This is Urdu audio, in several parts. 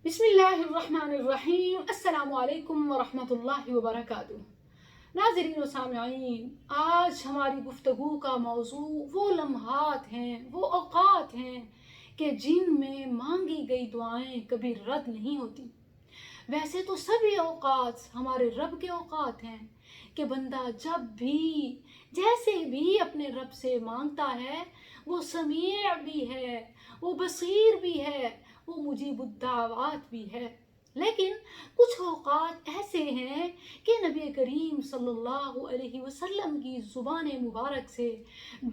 بسم اللہ الرحمن الرحیم۔ السلام علیکم ورحمۃ اللہ وبرکاتہ۔ ناظرین و سامعین، آج ہماری گفتگو کا موضوع وہ لمحات ہیں، وہ اوقات ہیں کہ جن میں مانگی گئی دعائیں کبھی رد نہیں ہوتی۔ ویسے تو سبھی اوقات ہمارے رب کے اوقات ہیں کہ بندہ جب بھی جیسے بھی اپنے رب سے مانگتا ہے وہ سمیع بھی ہے، وہ بصیر بھی ہے، وہ مجیب الدعوات بھی ہے۔ لیکن کچھ اوقات ایسے ہیں کہ نبی کریم صلی اللہ علیہ وسلم کی زبان مبارک سے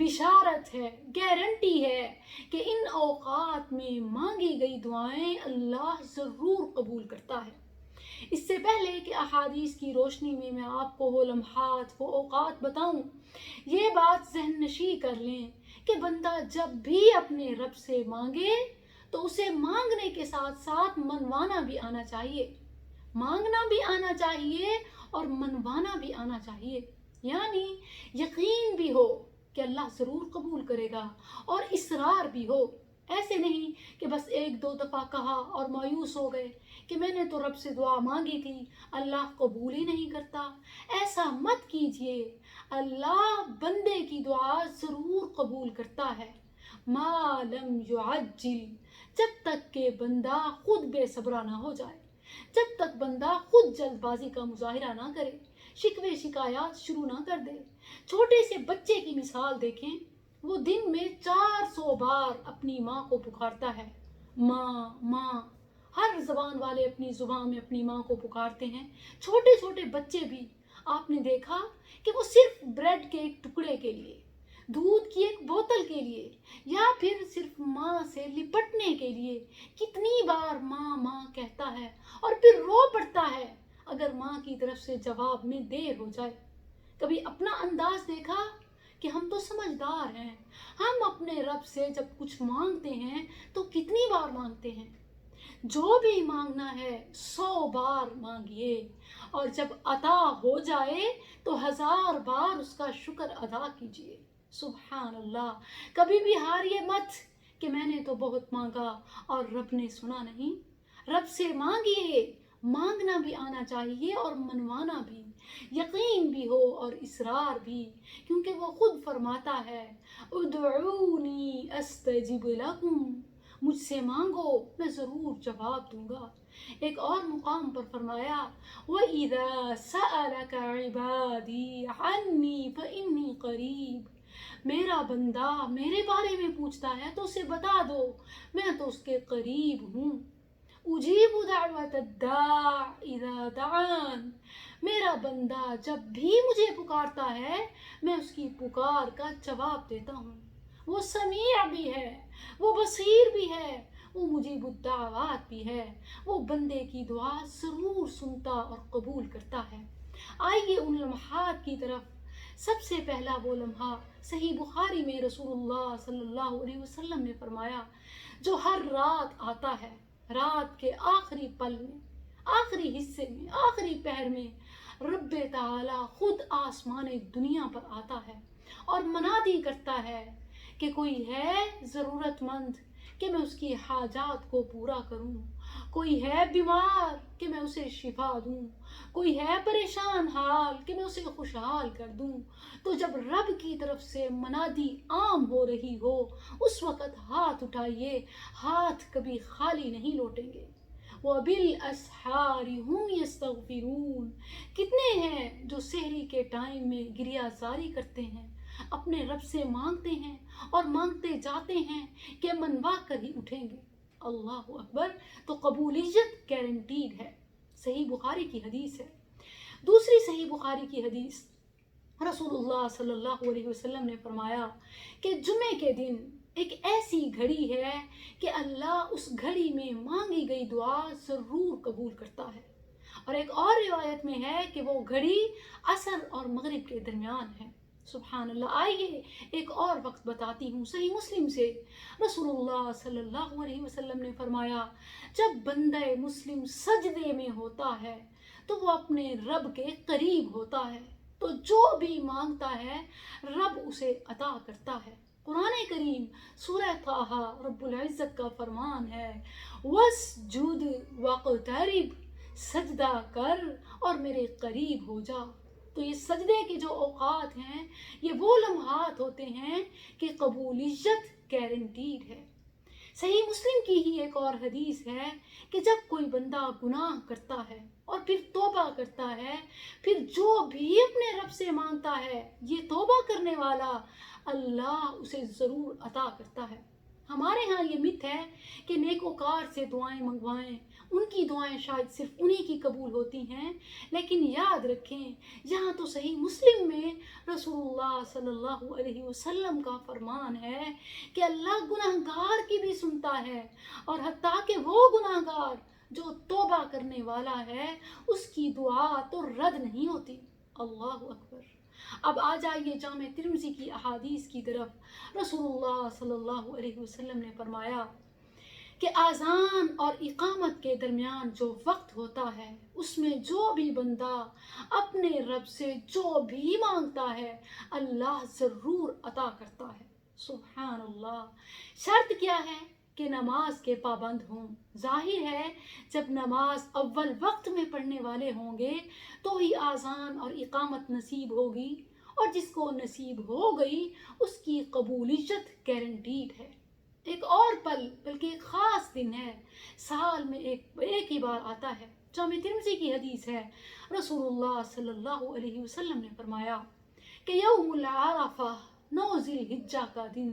بشارت ہے، گارنٹی ہے کہ ان اوقات میں مانگی گئی دعائیں اللہ ضرور قبول کرتا ہے۔ اس سے پہلے کہ احادیث کی روشنی میں آپ کو وہ لمحات، وہ اوقات بتاؤں، یہ بات ذہن نشین کر لیں کہ بندہ جب بھی اپنے رب سے مانگے تو اسے مانگنے کے ساتھ ساتھ منوانا بھی آنا چاہیے، مانگنا بھی آنا چاہیے اور منوانا بھی آنا چاہیے، یعنی یقین بھی ہو کہ اللہ ضرور قبول کرے گا اور اصرار بھی ہو۔ ایسے نہیں کہ بس ایک دو دفعہ کہا اور مایوس ہو گئے کہ میں نے تو رب سے دعا مانگی تھی، اللہ قبول ہی نہیں کرتا۔ ایسا مت کیجئے، اللہ بندے کی دعا ضرور قبول کرتا ہے، ما لم یعجل، جب تک کہ بندہ خود بے صبرا نہ ہو جائے، جب تک بندہ خود جلد بازی کا مظاہرہ نہ کرے، شکوے شکایات شروع نہ کر دے۔ چھوٹے سے بچے کی مثال دیکھیں، وہ دن میں 400 بار اپنی ماں کو پکارتا ہے، ماں ماں۔ ہر زبان والے اپنی زبان میں اپنی ماں کو پکارتے ہیں۔ چھوٹے چھوٹے بچے بھی آپ نے دیکھا کہ وہ صرف بریڈ کے ایک ٹکڑے کے لیے، دودھ کی ایک بوتل کے لیے، یا پھر صرف ماں سے لپٹنے کے لیے کتنی بار ماں ماں کہتا ہے اور پھر رو پڑتا ہے اگر ماں کی طرف سے جواب میں دیر ہو جائے۔ کبھی اپنا انداز دیکھا کہ ہم تو سمجھدار ہیں، ہم اپنے رب سے جب کچھ مانگتے ہیں تو کتنی بار مانگتے ہیں؟ جو بھی مانگنا ہے 100 بار مانگیے، اور جب عطا ہو جائے تو 1000 بار اس کا شکر ادا کیجیے۔ سبحان اللہ۔ کبھی بھی ہاریے مت کہ میں نے تو بہت مانگا اور رب نے سنا نہیں۔ رب سے مانگیے، مانگنا بھی آنا چاہیے اور منوانا بھی، یقین بھی ہو اور اصرار بھی، کیونکہ وہ خود فرماتا ہے ادعونی استجب لکم، مجھ سے مانگو میں ضرور جواب دوں گا۔ ایک اور مقام پر فرمایا وَإِذَا سَأَلَكَ عِبَادِي عَنِّي فَإِنِّي قَرِيبٌ، میرا بندہ میرے بارے میں پوچھتا ہے تو اسے بتا دو میں تو اس کے قریب ہوں، اجیب دعوت الداع اذا دعان، میرا بندہ جب بھی مجھے پکارتا ہے میں اس کی پکار کا جواب دیتا ہوں۔ وہ سمیع بھی ہے، وہ بصیر بھی ہے، وہ مجیب الدعوات بھی ہے، وہ بندے کی دعا ضرور سنتا اور قبول کرتا ہے۔ آئیے ان لمحات کی طرف۔ سب سے پہلا وہ لمحہ صحیح بخاری میں رسول اللہ صلی اللہ علیہ وسلم نے فرمایا، جو ہر رات آتا ہے، رات کے آخری پل میں، آخری حصے میں، آخری پہر میں رب تعالی خود آسمان دنیا پر آتا ہے اور منادی کرتا ہے کہ کوئی ہے ضرورت مند کہ میں اس کی حاجات کو پورا کروں، کوئی ہے بیمار کہ میں اسے شفا دوں، کوئی ہے پریشان حال کہ میں اسے خوشحال کر دوں۔ تو جب رب کی طرف سے منادی عام ہو رہی ہو اس وقت ہاتھ اٹھائیے، ہاتھ کبھی خالی نہیں لوٹیں گے۔ وَبِالْأَسْحَارِ هُمْ يَسْتَغْفِرُونَ، کتنے ہیں جو سحری کے ٹائم میں گریہ زاری کرتے ہیں، اپنے رب سے مانگتے ہیں اور مانگتے جاتے ہیں کہ منوا کر ہی اٹھیں گے۔ اللہ اکبر۔ تو قبولیت گارنٹیڈ ہے، صحیح بخاری کی حدیث ہے۔ دوسری صحیح بخاری کی حدیث، رسول اللہ صلی اللہ علیہ وسلم نے فرمایا کہ جمعے کے دن ایک ایسی گھڑی ہے کہ اللہ اس گھڑی میں مانگی گئی دعا ضرور قبول کرتا ہے، اور ایک اور روایت میں ہے کہ وہ گھڑی عصر اور مغرب کے درمیان ہے۔ سبحان اللہ۔ آئیے ایک اور وقت بتاتی ہوں، صحیح مسلم سے رسول اللہ صلی اللہ علیہ وسلم نے فرمایا، جب بندہ مسلم سجدے میں ہوتا ہے تو وہ اپنے رب کے قریب ہوتا ہے، تو جو بھی مانگتا ہے رب اسے عطا کرتا ہے۔ قرآن کریم سورہ طٰہٰ رب العزت کا فرمان ہے وَاسْجُدْ وقترب، سجدہ کر اور میرے قریب ہو جا۔ تو یہ سجدے کے جو اوقات ہیں یہ وہ لمحات ہوتے ہیں کہ قبولیت گارنٹیڈ ہے۔ صحیح مسلم کی ہی ایک اور حدیث ہے کہ جب کوئی بندہ گناہ کرتا ہے اور پھر توبہ کرتا ہے، پھر جو بھی اپنے رب سے مانگتا ہے یہ توبہ کرنے والا اللہ اسے ضرور عطا کرتا ہے۔ ہمارے ہاں یہ مت ہے کہ نیکوکار سے دعائیں منگوائیں، ان کی دعائیں شاید صرف انہی کی قبول ہوتی ہیں، لیکن یاد رکھیں یہاں تو صحیح مسلم میں رسول اللہ صلی اللہ علیہ وسلم کا فرمان ہے کہ اللہ گناہگار کی بھی سنتا ہے، اور حتیٰ کہ وہ گناہگار جو توبہ کرنے والا ہے اس کی دعا تو رد نہیں ہوتی۔ اللہ اکبر۔ اب آ جائیے جامع ترمذی کی احادیث کی طرف۔ رسول اللہ صلی اللہ علیہ وسلم نے فرمایا کہ اذان اور اقامت کے درمیان جو وقت ہوتا ہے اس میں جو بھی بندہ اپنے رب سے جو بھی مانگتا ہے اللہ ضرور عطا کرتا ہے۔ سبحان اللہ۔ شرط کیا ہے؟ کہ نماز کے پابند ہوں۔ ظاہر ہے جب نماز اول وقت میں پڑھنے والے ہوں گے تو ہی اذان اور اقامت نصیب ہوگی، اور جس کو نصیب ہو گئی اس کی قبولیت گارنٹیڈ ہے۔ ایک اور پل بلکہ ایک خاص دن ہے، سال میں ایک ہی بار آتا ہے۔ جامع ترمذی کی حدیث ہے، رسول اللہ صلی اللہ علیہ وسلم نے فرمایا کہ یوم العرفہ، 9 ذی الحجہ کا دن،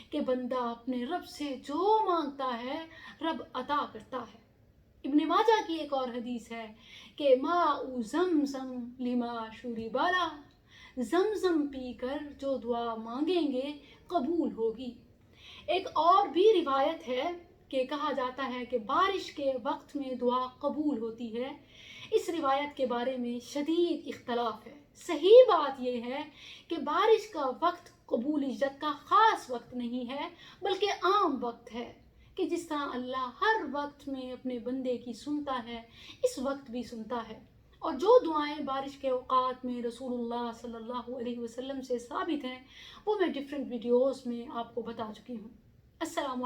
کہ بندہ اپنے رب سے جو مانگتا ہے رب عطا کرتا ہے۔ ابن ماجہ کی ایک اور حدیث ہے کہ ماء زمزم لما شرب لہ، زمزم پی کر جو دعا مانگیں گے قبول ہوگی۔ ایک اور بھی روایت ہے کہ کہا جاتا ہے کہ بارش کے وقت میں دعا قبول ہوتی ہے۔ اس روایت کے بارے میں شدید اختلاف ہے۔ صحیح بات یہ ہے کہ بارش کا وقت قبولیت کا خاص وقت نہیں ہے بلکہ عام وقت ہے، کہ جس طرح اللہ ہر وقت میں اپنے بندے کی سنتا ہے اس وقت بھی سنتا ہے۔ اور جو دعائیں بارش کے اوقات میں رسول اللہ صلی اللہ علیہ وسلم سے ثابت ہیں وہ میں ڈیفرنٹ ویڈیوز میں آپ کو بتا چکی ہوں۔ السلام علیکم۔